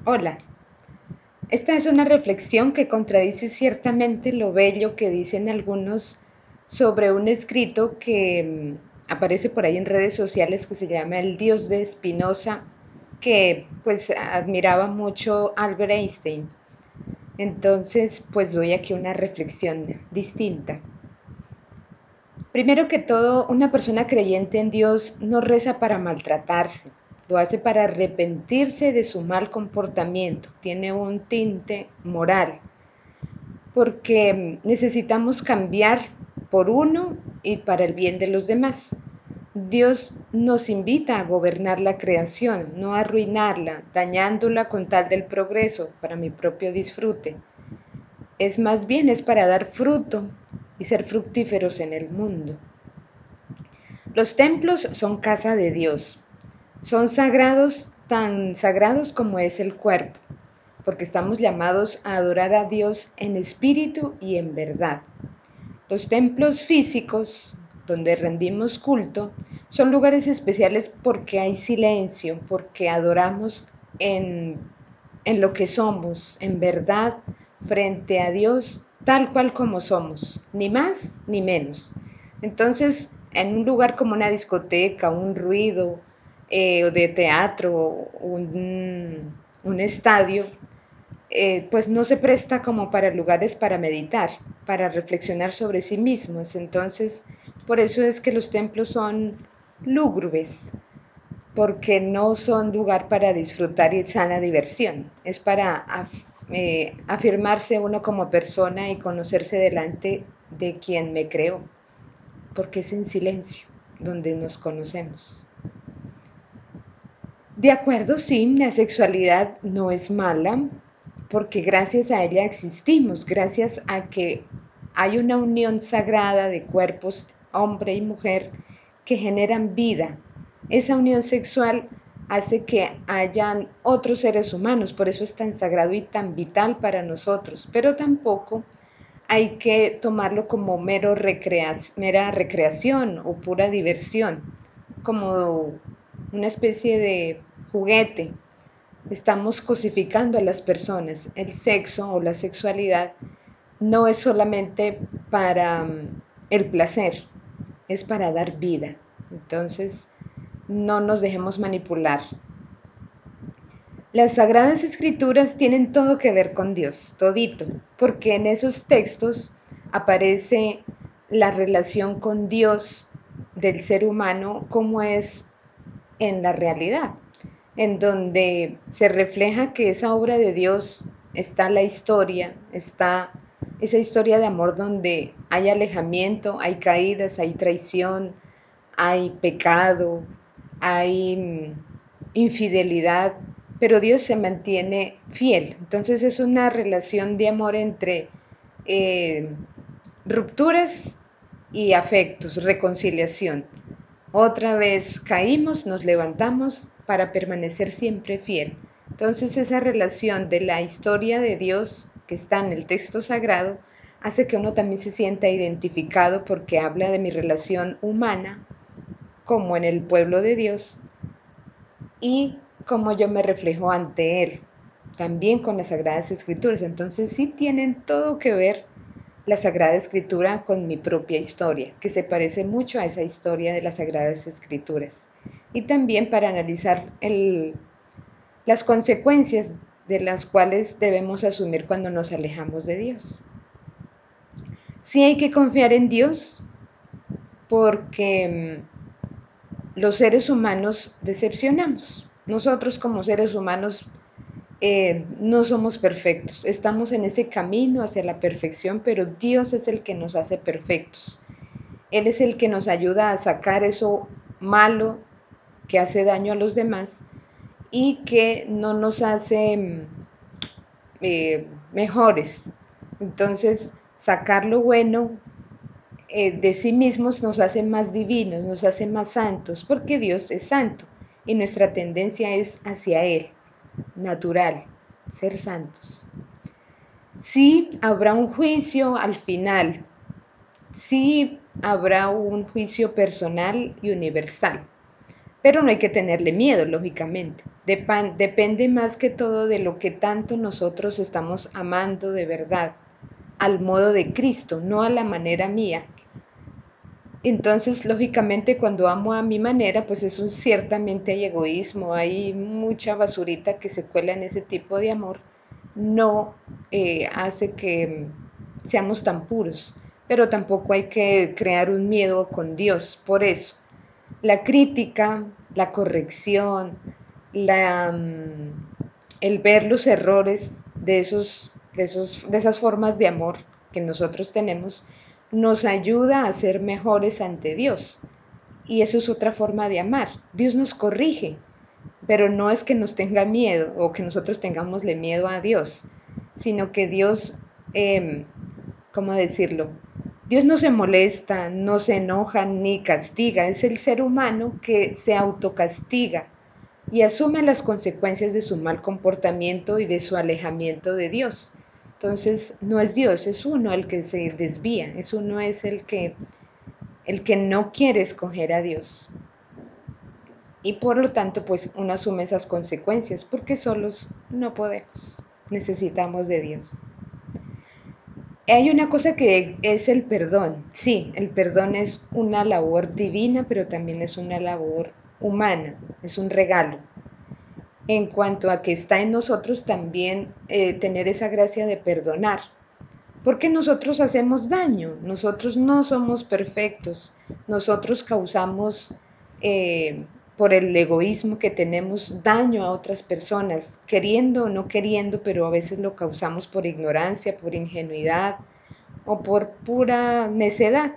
Hola, esta es una reflexión que contradice ciertamente lo bello que dicen algunos sobre un escrito que aparece por ahí en redes sociales que se llama El Dios de Spinoza, que pues admiraba mucho Albert Einstein. Entonces, pues doy aquí una reflexión distinta. Primero que todo, una persona creyente en Dios no reza para maltratarse, lo hace para arrepentirse de su mal comportamiento, tiene un tinte moral, porque necesitamos cambiar por uno y para el bien de los demás. Dios nos invita a gobernar la creación, no a arruinarla, dañándola con tal del progreso para mi propio disfrute. Es más bien es para dar fruto y ser fructíferos en el mundo. Los templos son casa de Dios, son sagrados, tan sagrados como es el cuerpo, porque estamos llamados a adorar a Dios en espíritu y en verdad. Los templos físicos, donde rendimos culto, son lugares especiales porque hay silencio, porque adoramos en lo que somos, en verdad, frente a Dios, tal cual como somos, ni más ni menos. Entonces, en un lugar como una discoteca, un ruido de teatro, un estadio, pues no se presta como para lugares para meditar, para reflexionar sobre sí mismos. Entonces, por eso es que los templos son lúgubres, porque no son lugar para disfrutar y sana diversión, es para afirmarse uno como persona y conocerse delante de quien me creó, porque es en silencio donde nos conocemos. De acuerdo, sí, la sexualidad no es mala, porque gracias a ella existimos, gracias a que hay una unión sagrada de cuerpos, hombre y mujer, que generan vida. Esa unión sexual hace que hayan otros seres humanos, por eso es tan sagrado y tan vital para nosotros, pero tampoco hay que tomarlo como mera recreación o pura diversión, como una especie de juguete. Estamos cosificando a las personas. El sexo o la sexualidad no es solamente para el placer, es para dar vida. Entonces, no nos dejemos manipular. Las Sagradas Escrituras tienen todo que ver con Dios, todito, porque en esos textos aparece la relación con Dios del ser humano como es en la realidad, en donde se refleja que esa obra de Dios está la historia, está esa historia de amor donde hay alejamiento, hay caídas, hay traición, hay pecado, hay infidelidad, pero Dios se mantiene fiel. Entonces es una relación de amor entre eh, rupturas y afectos, reconciliación. Otra vez caímos, nos levantamos para permanecer siempre fiel. Entonces esa relación de la historia de Dios que está en el texto sagrado hace que uno también se sienta identificado porque habla de mi relación humana como en el pueblo de Dios y cómo yo me reflejo ante Él, también con las Sagradas Escrituras. Entonces sí tienen todo que ver la Sagrada Escritura con mi propia historia, que se parece mucho a esa historia de las Sagradas Escrituras. Y también para analizar las consecuencias de las cuales debemos asumir cuando nos alejamos de Dios. Sí hay que confiar en Dios porque los seres humanos decepcionamos. Nosotros como seres humanos no somos perfectos, estamos en ese camino hacia la perfección, pero Dios es el que nos hace perfectos. Él es el que nos ayuda a sacar eso malo que hace daño a los demás y que no nos hace mejores. Entonces, sacar lo bueno de sí mismos nos hace más divinos, nos hace más santos, porque Dios es santo y nuestra tendencia es hacia Él, natural, ser santos. Sí, habrá un juicio al final, sí habrá un juicio personal y universal, pero no hay que tenerle miedo, lógicamente. Depende más que todo de lo que tanto nosotros estamos amando de verdad, al modo de Cristo, no a la manera mía. Entonces, lógicamente, cuando amo a mi manera, pues ciertamente hay egoísmo, hay mucha basurita que se cuela en ese tipo de amor. No hace que seamos tan puros, pero tampoco hay que crear un miedo con Dios. Por eso, la crítica, la corrección, la, el ver los errores de esas formas de amor que nosotros tenemos, nos ayuda a ser mejores ante Dios. Y eso es otra forma de amar. Dios nos corrige, pero no es que nos tenga miedo o que nosotros tengamosle miedo a Dios, sino que Dios, ¿cómo decirlo? Dios no se molesta, no se enoja ni castiga, es el ser humano que se autocastiga y asume las consecuencias de su mal comportamiento y de su alejamiento de Dios. Entonces, no es Dios, es uno el que se desvía, es uno es el que no quiere escoger a Dios. Y por lo tanto, pues uno asume esas consecuencias porque solos no podemos, necesitamos de Dios. Hay una cosa que es el perdón. Sí, el perdón es una labor divina, pero también es una labor humana, es un regalo. En cuanto a que está en nosotros también tener esa gracia de perdonar, porque nosotros hacemos daño, nosotros no somos perfectos, nosotros causamos por el egoísmo que tenemos daño a otras personas, queriendo o no queriendo, pero a veces lo causamos por ignorancia, por ingenuidad o por pura necedad,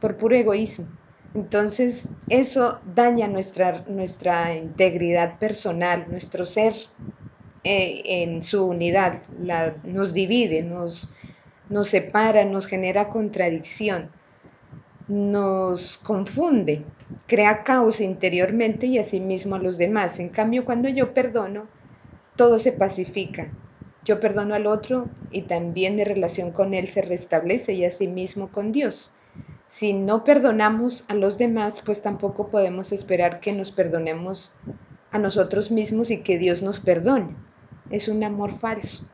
por puro egoísmo. Entonces eso daña nuestra integridad personal, nuestro ser en su unidad, nos divide, nos separa, nos genera contradicción, nos confunde, crea caos interiormente y asimismo a los demás. En cambio, cuando yo perdono, todo se pacifica. Yo perdono al otro y también mi relación con él se restablece y asimismo con Dios. Si no perdonamos a los demás, pues tampoco podemos esperar que nos perdonemos a nosotros mismos y que Dios nos perdone. Es un amor falso.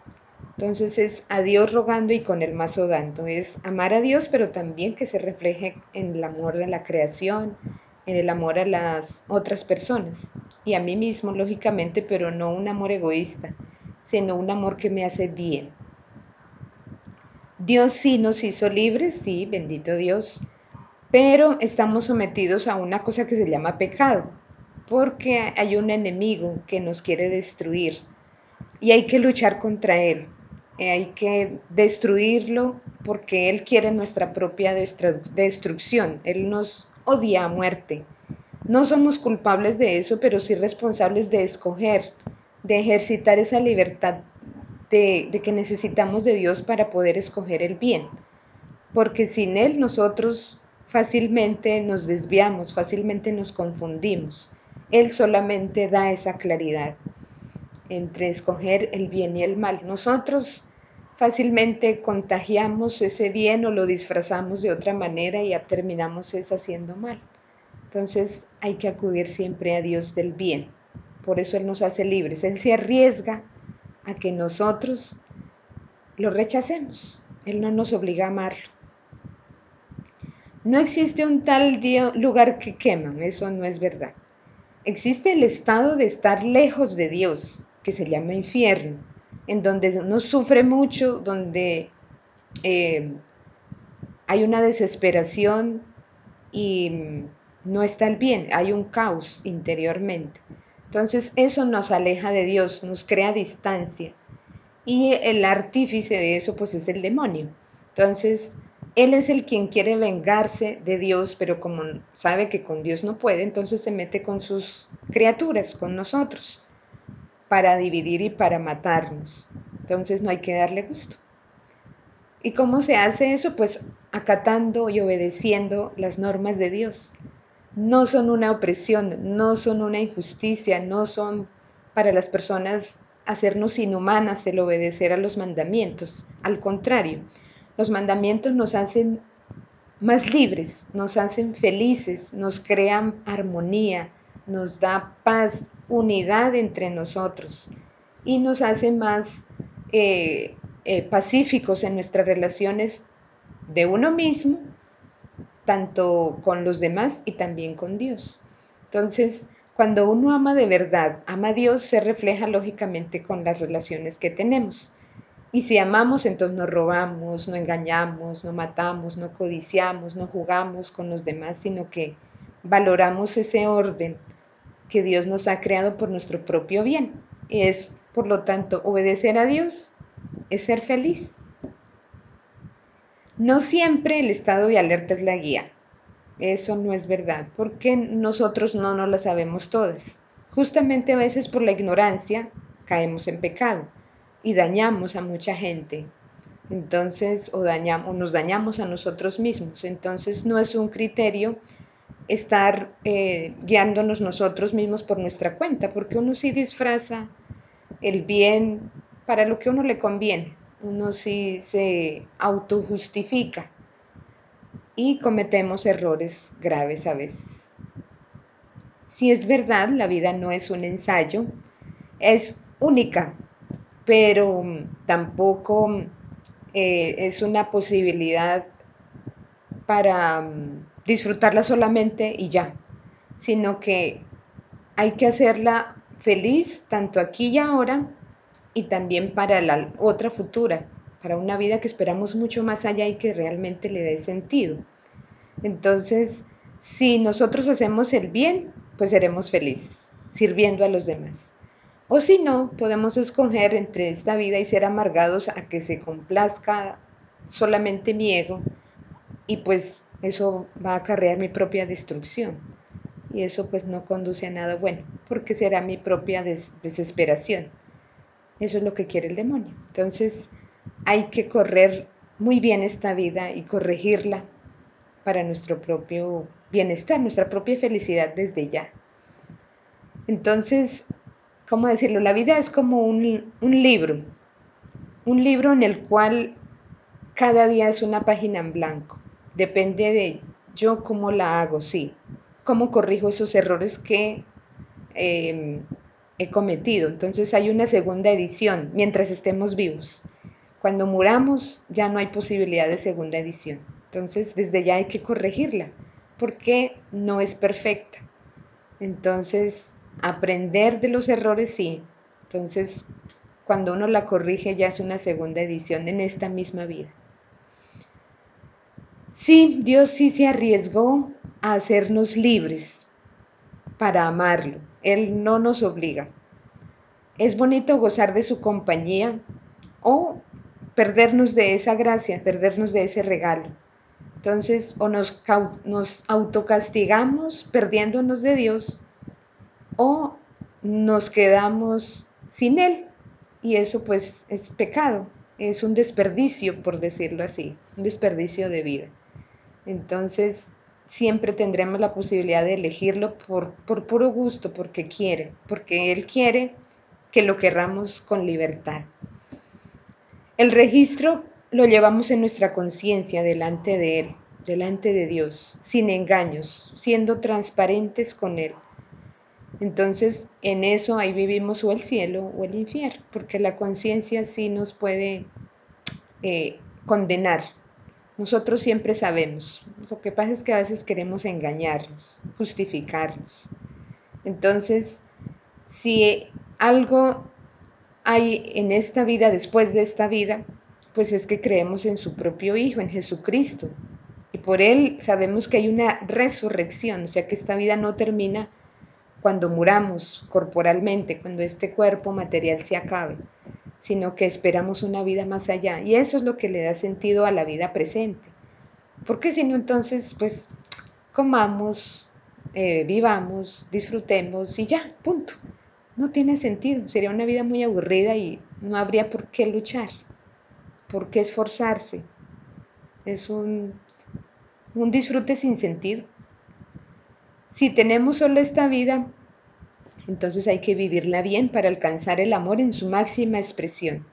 Entonces es a Dios rogando y con el mazo dando. Es amar a Dios, pero también que se refleje en el amor a la creación, en el amor a las otras personas y a mí mismo, lógicamente, pero no un amor egoísta, sino un amor que me hace bien. Dios sí nos hizo libres, sí, bendito Dios, pero estamos sometidos a una cosa que se llama pecado, porque hay un enemigo que nos quiere destruir y hay que luchar contra él. Hay que destruirlo porque él quiere nuestra propia destrucción. Él nos odia a muerte. No somos culpables de eso, pero sí responsables de escoger, de ejercitar esa libertad de que necesitamos de Dios para poder escoger el bien. Porque sin Él nosotros fácilmente nos desviamos, fácilmente nos confundimos. Él solamente da esa claridad entre escoger el bien y el mal. Nosotros fácilmente contagiamos ese bien o lo disfrazamos de otra manera y ya terminamos es haciendo mal. Entonces hay que acudir siempre a Dios del bien. Por eso Él nos hace libres. Él se arriesga a que nosotros lo rechacemos. Él no nos obliga a amarlo. No existe un tal lugar que quema, eso no es verdad. Existe el estado de estar lejos de Dios, que se llama infierno, en donde uno sufre mucho, donde eh, hay una desesperación y no está el bien, hay un caos interiormente. Entonces eso nos aleja de Dios, nos crea distancia y el artífice de eso pues es el demonio. Entonces él es el quien quiere vengarse de Dios, pero como sabe que con Dios no puede, entonces se mete con sus criaturas, con nosotros, para dividir y para matarnos. Entonces no hay que darle gusto. ¿Y cómo se hace eso? Pues acatando y obedeciendo las normas de Dios. No son una opresión, no son una injusticia, no son para las personas hacernos inhumanas el obedecer a los mandamientos. Al contrario, los mandamientos nos hacen más libres, nos hacen felices, nos crean armonía, nos da paz, unidad entre nosotros y nos hace más pacíficos en nuestras relaciones de uno mismo, tanto con los demás y también con Dios. Entonces, cuando uno ama de verdad, ama a Dios, se refleja lógicamente con las relaciones que tenemos. Y si amamos, entonces no robamos, no engañamos, no matamos, no codiciamos, no jugamos con los demás, sino que valoramos ese orden que Dios nos ha creado por nuestro propio bien. Es, por lo tanto, obedecer a Dios es ser feliz. No siempre el estado de alerta es la guía. Eso no es verdad, porque nosotros no nos la sabemos todas. Justamente a veces por la ignorancia caemos en pecado y dañamos a mucha gente. Entonces, o nos dañamos a nosotros mismos. Entonces, no es un criterio estar guiándonos nosotros mismos por nuestra cuenta, porque uno sí disfraza el bien para lo que a uno le conviene. Uno sí se autojustifica y cometemos errores graves a veces. Si es verdad, la vida no es un ensayo, es única, pero tampoco es una posibilidad para disfrutarla solamente y ya, sino que hay que hacerla feliz tanto aquí y ahora y también para la otra futura, para una vida que esperamos mucho más allá y que realmente le dé sentido. Entonces, si nosotros hacemos el bien, pues seremos felices, sirviendo a los demás. O si no, podemos escoger entre esta vida y ser amargados a que se complazca solamente mi ego y pues eso va a acarrear mi propia destrucción. Y eso pues no conduce a nada bueno, porque será mi propia desesperación. Eso es lo que quiere el demonio. Entonces hay que correr muy bien esta vida y corregirla para nuestro propio bienestar, nuestra propia felicidad desde ya. Entonces, ¿cómo decirlo? La vida es como un libro en el cual cada día es una página en blanco. Depende de yo cómo la hago, sí, cómo corrijo esos errores que he cometido. Entonces hay una segunda edición mientras estemos vivos. Cuando muramos ya no hay posibilidad de segunda edición. Entonces desde ya hay que corregirla porque no es perfecta. Entonces aprender de los errores sí. Entonces cuando uno la corrige ya es una segunda edición en esta misma vida. Sí, Dios sí se arriesgó a hacernos libres para amarlo. Él no nos obliga. Es bonito gozar de su compañía o perdernos de esa gracia, perdernos de ese regalo. Entonces, o nos autocastigamos perdiéndonos de Dios o nos quedamos sin Él. Y eso pues es pecado, es un desperdicio, por decirlo así, un desperdicio de vida. Entonces, siempre tendremos la posibilidad de elegirlo por puro gusto, porque Él quiere que lo querramos con libertad. El registro lo llevamos en nuestra conciencia delante de Él, delante de Dios, sin engaños, siendo transparentes con Él. Entonces, en eso ahí vivimos o el cielo o el infierno, porque la conciencia sí nos puede condenar. Nosotros siempre sabemos. Lo que pasa es que a veces queremos engañarnos, justificarnos. Entonces, si algo hay en esta vida, después de esta vida, pues es que creemos en su propio Hijo, en Jesucristo. Y por Él sabemos que hay una resurrección, o sea que esta vida no termina cuando muramos corporalmente, cuando este cuerpo material se acabe, sino que esperamos una vida más allá. Y eso es lo que le da sentido a la vida presente. Porque si no, entonces, pues, comamos, vivamos, disfrutemos y ya, punto. No tiene sentido, sería una vida muy aburrida y no habría por qué luchar, por qué esforzarse. Es un disfrute sin sentido. Si tenemos solo esta vida, entonces hay que vivirla bien para alcanzar el amor en su máxima expresión.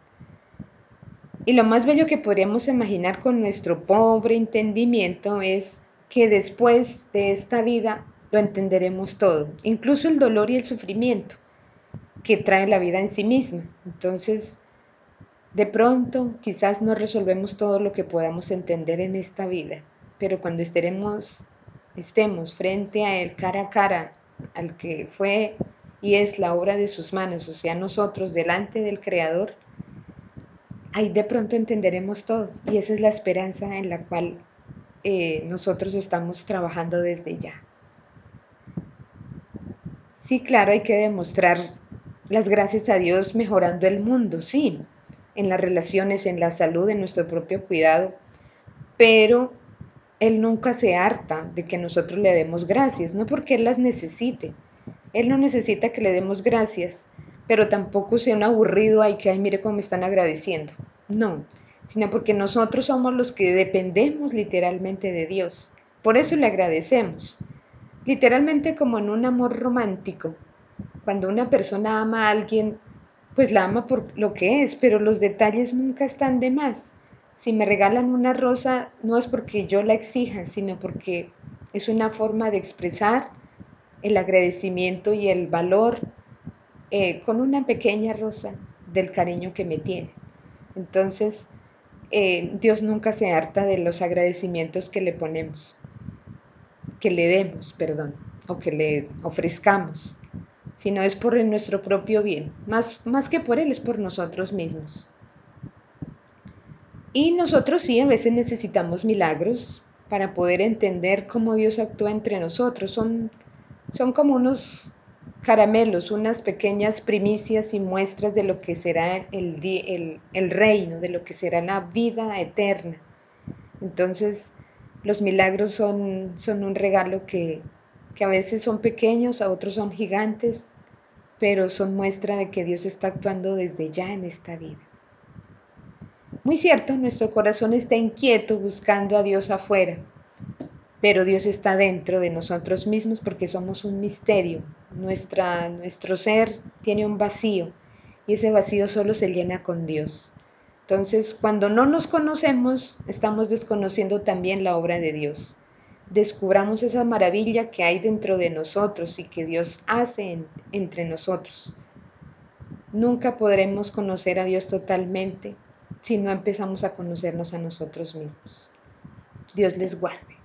Y lo más bello que podríamos imaginar con nuestro pobre entendimiento es que después de esta vida lo entenderemos todo, incluso el dolor y el sufrimiento que trae la vida en sí misma. Entonces, de pronto, quizás no resolvemos todo lo que podamos entender en esta vida, pero cuando estemos frente a Él cara a cara, al que fue y es la obra de sus manos, o sea, nosotros delante del Creador, ahí de pronto entenderemos todo. Y esa es la esperanza en la cual nosotros estamos trabajando desde ya. Sí, claro, hay que demostrar las gracias a Dios mejorando el mundo, sí, en las relaciones, en la salud, en nuestro propio cuidado, pero Él nunca se harta de que nosotros le demos gracias, no porque Él las necesite. Él no necesita que le demos gracias, pero tampoco sea un aburrido, ay, que, ay, mire cómo me están agradeciendo. No, sino porque nosotros somos los que dependemos literalmente de Dios. Por eso le agradecemos. Literalmente como en un amor romántico. Cuando una persona ama a alguien, pues la ama por lo que es, pero los detalles nunca están de más. Si me regalan una rosa, no es porque yo la exija, sino porque es una forma de expresar el agradecimiento y el valor con una pequeña rosa del cariño que me tiene. Entonces, Dios nunca se harta de los agradecimientos que le ponemos, que le demos, perdón, o que le ofrezcamos, sino es por nuestro propio bien, más que por Él es por nosotros mismos. Y nosotros sí, a veces necesitamos milagros para poder entender cómo Dios actúa entre nosotros. Son como unos caramelos, unas pequeñas primicias y muestras de lo que será el reino, de lo que será la vida eterna. Entonces, los milagros son un regalo que a veces son pequeños, a otros son gigantes, pero son muestra de que Dios está actuando desde ya en esta vida. Muy cierto, nuestro corazón está inquieto buscando a Dios afuera, pero Dios está dentro de nosotros mismos porque somos un misterio. Nuestro ser tiene un vacío y ese vacío solo se llena con Dios. Entonces, cuando no nos conocemos, estamos desconociendo también la obra de Dios. Descubramos esa maravilla que hay dentro de nosotros y que Dios hace entre nosotros. Nunca podremos conocer a Dios totalmente si no empezamos a conocernos a nosotros mismos. Dios les guarde.